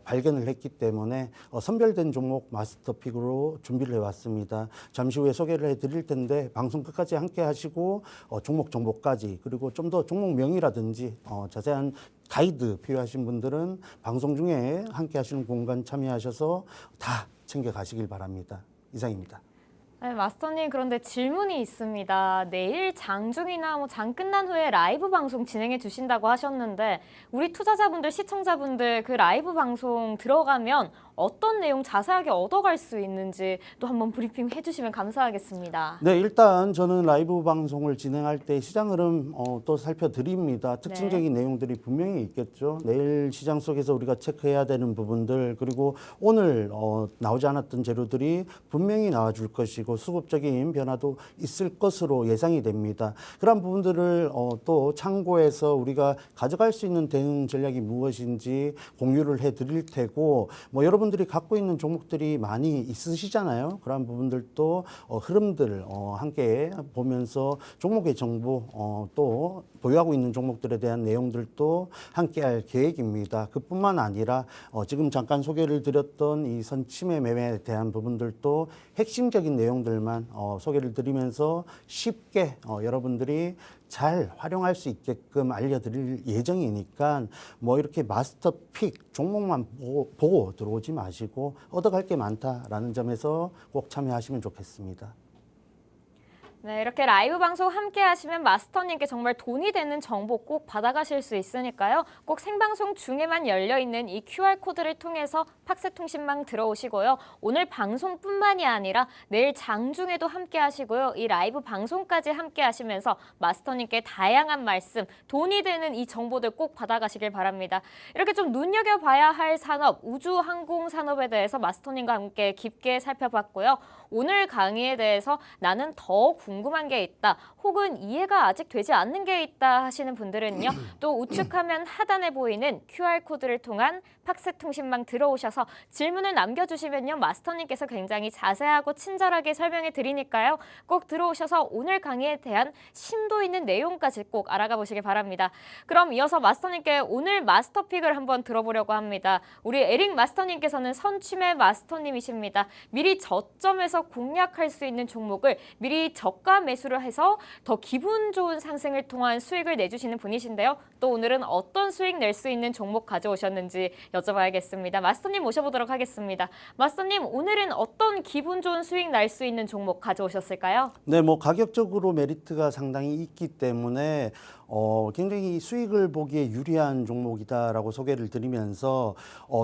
발견을 했기 때문에 선별된 종목 마스터 픽으로 준비를 해왔습니다. 잠시 후에 소개를 해드릴 텐데 방송 끝까지 함께 하시고 종목 정보까지 그리고 좀 더 종목명이라든지 자세한 가이드 필요하신 분들은 방송 중에 함께 하시는 공간 참여하셔서 다 챙겨가시길 바랍니다. 이상입니다. 네, 마스터님, 그런데 질문이 있습니다. 내일 장중이나 장 끝난 후에 라이브 방송 진행해 주신다고 하셨는데 우리 투자자분들, 시청자분들 그 라이브 방송 들어가면 어떤 내용 자세하게 얻어갈 수 있는지 또 한번 브리핑 해주시면 감사하겠습니다. 네, 일단 저는 라이브 방송을 진행할 때 시장 흐름 또 살펴드립니다. 특징적인 내용들이 분명히 있겠죠. 내일 시장 속에서 우리가 체크해야 되는 부분들 그리고 오늘 나오지 않았던 재료들이 분명히 나와줄 것이고 수급적인 변화도 있을 것으로 예상이 됩니다. 그런 부분들을 또 참고해서 우리가 가져갈 수 있는 대응 전략이 무엇인지 공유를 해드릴 테고 뭐 여러분들이 갖고 있는 종목들이 많이 있으시잖아요. 그런 부분들도 흐름들 함께 보면서 종목의 정보 또 보유하고 있는 종목들에 대한 내용들도 함께 할 계획입니다. 그뿐만 아니라 지금 잠깐 소개를 드렸던 이 선침해 매매에 대한 부분들도 핵심적인 내용들만 소개를 드리면서 쉽게 여러분들이 잘 활용할 수 있게끔 알려드릴 예정이니까 뭐 이렇게 마스터 픽 종목만 보고 들어오지 마시고 얻어갈 게 많다라는 점에서 꼭 참여하시면 좋겠습니다. 네, 이렇게 라이브 방송 함께 하시면 마스터님께 정말 돈이 되는 정보 꼭 받아가실 수 있으니까요. 꼭 생방송 중에만 열려있는 이 QR코드를 통해서 팍스통신망 들어오시고요. 오늘 방송뿐만이 아니라 내일 장중에도 함께 하시고요. 이 라이브 방송까지 함께 하시면서 마스터님께 다양한 말씀, 돈이 되는 이 정보들 꼭 받아가시길 바랍니다. 이렇게 좀 눈여겨봐야 할 산업, 우주항공 산업에 대해서 마스터님과 함께 깊게 살펴봤고요. 오늘 강의에 대해서 나는 더 궁금한 게 있다 혹은 이해가 아직 되지 않는 게 있다 하시는 분들은요. 또 우측화면 하단에 보이는 QR코드를 통한 팍스통신망 들어오셔서 질문을 남겨주시면요. 마스터님께서 굉장히 자세하고 친절하게 설명해 드리니까요. 꼭 들어오셔서 오늘 강의에 대한 심도 있는 내용까지 꼭 알아가 보시길 바랍니다. 그럼 이어서 마스터님께 오늘 마스터픽을 한번 들어보려고 합니다. 우리 에릭 마스터님께서는 선취매 마스터님이십니다. 미리 저점에서 공략할 수 있는 종목을 미리 저가 매수를 해서 더 기분 좋은 상승을 통한 수익을 내주시는 분이신데요. 또 오늘은 어떤 수익 낼 수 있는 종목 가져오셨는지 여쭤봐야겠습니다. 마스터님 모셔보도록 하겠습니다. 마스터님, 오늘은 어떤 기분 좋은 수익 날 수 있는 종목 가져오셨을까요? 네, 뭐 가격적으로 메리트가 상당히 있기 때문에 굉장히 수익을 보기에 유리한 종목이다라고 소개를 드리면서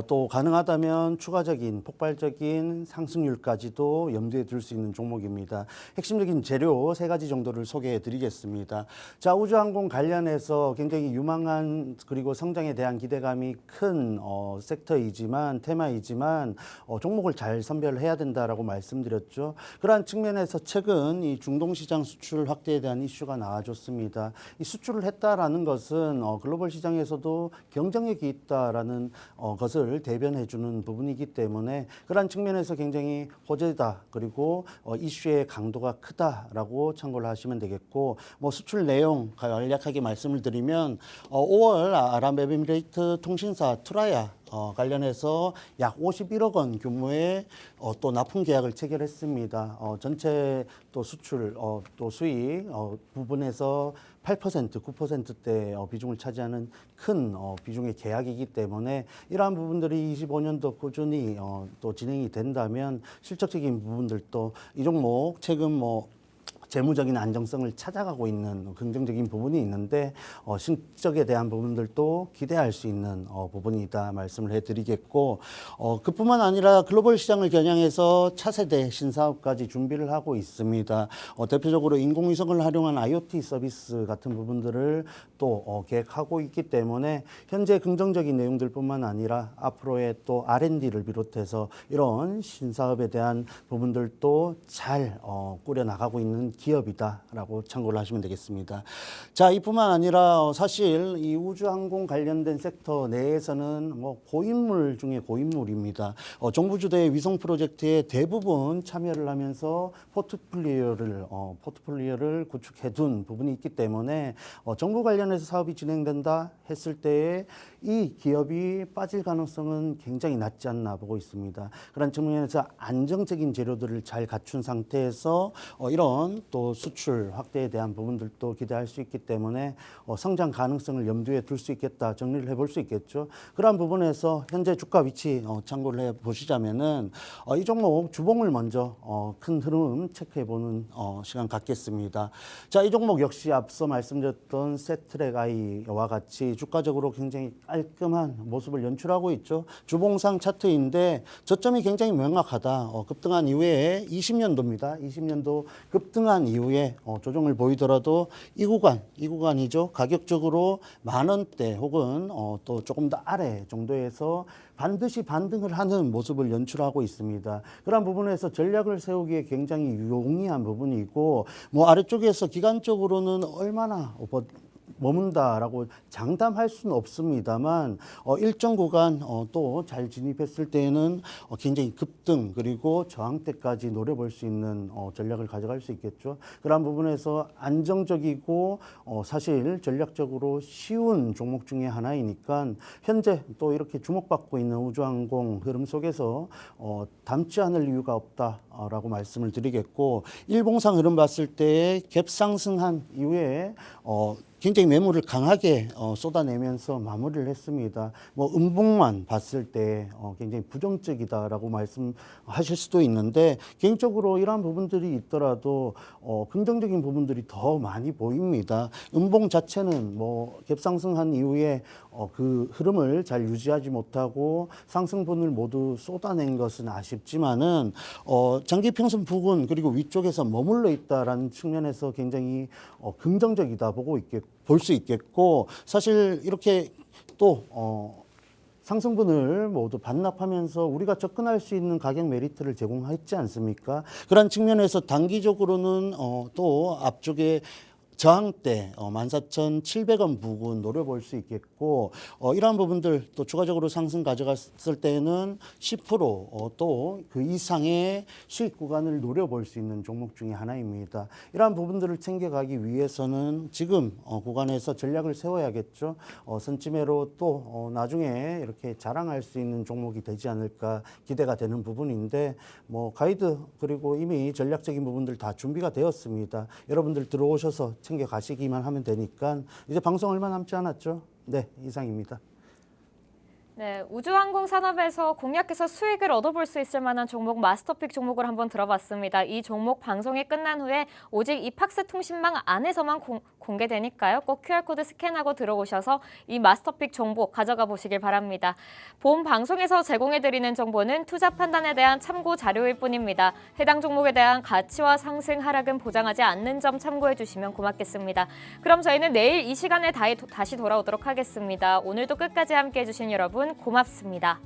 또 가능하다면 추가적인 폭발적인 상승률까지도 염두에 둘 수 있는 종목입니다. 핵심적인 재료 세 가지 정도를 소개해 드리겠습니다. 자, 우주항공 관련해서 굉장히 유망한 그리고 성장에 대한 기대감이 큰 섹터이지만 테마이지만 종목을 잘 선별해야 된다라고 말씀드렸죠. 그러한 측면에서 최근 이 중동시장 수출 확대에 대한 이슈가 나와줬습니다. 이 수출을 했다라는 것은 글로벌 시장에서도 경쟁력이 있다라는 것을 대변해주는 부분이기 때문에 그러한 측면에서 굉장히 호재다 그리고 이슈의 강도가 크다라고 참고를 하시면 되겠고 뭐 수출 내용 간략하게 말씀을 드리면 5월 아랍에미레이트 통신사 투라야 관련해서 약 51억 원 규모의 또 납품 계약을 체결했습니다. 전체 또 수출 또 수익 부분에서 8%, 9%대 비중을 차지하는 큰 비중의 계약이기 때문에 이러한 부분들이 25년도 꾸준히 또 진행이 된다면 실적적인 부분들도 이 종목 최근 뭐 재무적인 안정성을 찾아가고 있는 긍정적인 부분이 있는데 실적에 대한 부분들도 기대할 수 있는 부분이다 말씀을 해드리겠고 그뿐만 아니라 글로벌 시장을 겨냥해서 차세대 신사업까지 준비를 하고 있습니다. 대표적으로 인공위성을 활용한 IoT 서비스 같은 부분들을 또 계획하고 있기 때문에 현재 긍정적인 내용들뿐만 아니라 앞으로의 또 R&D를 비롯해서 이런 신사업에 대한 부분들도 잘 꾸려나가고 있는 기업이다라고 참고를 하시면 되겠습니다. 자, 이뿐만 아니라 사실 이 우주항공 관련된 섹터 내에서는 뭐 고인물 중에 고인물입니다. 정부 주도의 위성 프로젝트에 대부분 참여를 하면서 포트폴리오를 구축해둔 부분이 있기 때문에 정부 관련해서 사업이 진행된다 했을 때에 이 기업이 빠질 가능성은 굉장히 낮지 않나 보고 있습니다. 그런 측면에서 안정적인 재료들을 잘 갖춘 상태에서 이런 또 수출 확대에 대한 부분들도 기대할 수 있기 때문에 성장 가능성을 염두에 둘 수 있겠다, 정리를 해볼 수 있겠죠. 그런 부분에서 현재 주가 위치 참고를 해보시자면은 이 종목 주봉을 먼저 큰 흐름 체크해보는 시간 갖겠습니다. 자, 이 종목 역시 앞서 말씀드렸던 세트랙 I와 같이 주가적으로 굉장히 깔끔한 모습을 연출하고 있죠. 주봉상 차트인데 저점이 굉장히 명확하다. 급등한 이후에 20년도입니다. 20년도 급등한 이후에 조정을 보이더라도 이 구간이죠. 가격적으로 10,000원대 혹은 또 조금 더 아래 정도에서 반드시 반등을 하는 모습을 연출하고 있습니다. 그런 부분에서 전략을 세우기에 굉장히 용이한 부분이고 뭐 아래쪽에서 기간적으로는 얼마나 머문다라고 장담할 수는 없습니다만 일정 구간 또 잘 진입했을 때에는 굉장히 급등 그리고 저항대까지 노려볼 수 있는 전략을 가져갈 수 있겠죠. 그런 부분에서 안정적이고 사실 전략적으로 쉬운 종목 중에 하나이니까 현재 또 이렇게 주목받고 있는 우주항공 흐름 속에서 담지 않을 이유가 없다라고 말씀을 드리겠고 일봉상 흐름 봤을 때 갭 상승한 이후에 굉장히 매물을 강하게 쏟아내면서 마무리를 했습니다. 뭐 음봉만 봤을 때 굉장히 부정적이다라고 말씀하실 수도 있는데 개인적으로 이러한 부분들이 있더라도 긍정적인 부분들이 더 많이 보입니다. 음봉 자체는 뭐 갭상승한 이후에 그 흐름을 잘 유지하지 못하고 상승분을 모두 쏟아낸 것은 아쉽지만은 장기 평선 부근 그리고 위쪽에서 머물러 있다라는 측면에서 굉장히 긍정적이다 볼 수 있겠고 사실 이렇게 또 상승분을 모두 반납하면서 우리가 접근할 수 있는 가격 메리트를 제공했지 않습니까? 그런 측면에서 단기적으로는 또 앞쪽에 저항대 14,700원 부근 노려볼 수 있겠고 이러한 부분들 또 추가적으로 상승 가져갔을 때는 10% 또 그 이상의 수익 구간을 노려볼 수 있는 종목 중에 하나입니다. 이러한 부분들을 챙겨가기 위해서는 지금 구간에서 전략을 세워야겠죠. 선침해로 또 나중에 이렇게 자랑할 수 있는 종목이 되지 않을까 기대가 되는 부분인데 뭐 가이드 그리고 이미 전략적인 부분들 다 준비가 되었습니다. 여러분들 들어오셔서 챙겨 가시기만 하면 되니까 이제 방송 얼마 남지 않았죠? 네, 이상입니다. 네, 우주항공 산업에서 공략해서 수익을 얻어볼 수 있을 만한 종목 마스터픽 종목을 한번 들어봤습니다. 이 종목 방송이 끝난 후에 오직 이 팍스 통신망 안에서만 공개되니까요. 꼭 QR코드 스캔하고 들어오셔서 이 마스터픽 정보 가져가 보시길 바랍니다. 본 방송에서 제공해드리는 정보는 투자 판단에 대한 참고 자료일 뿐입니다. 해당 종목에 대한 가치와 상승, 하락은 보장하지 않는 점 참고해 주시면 고맙겠습니다. 그럼 저희는 내일 이 시간에 다시 돌아오도록 하겠습니다. 오늘도 끝까지 함께해 주신 여러분 고맙습니다.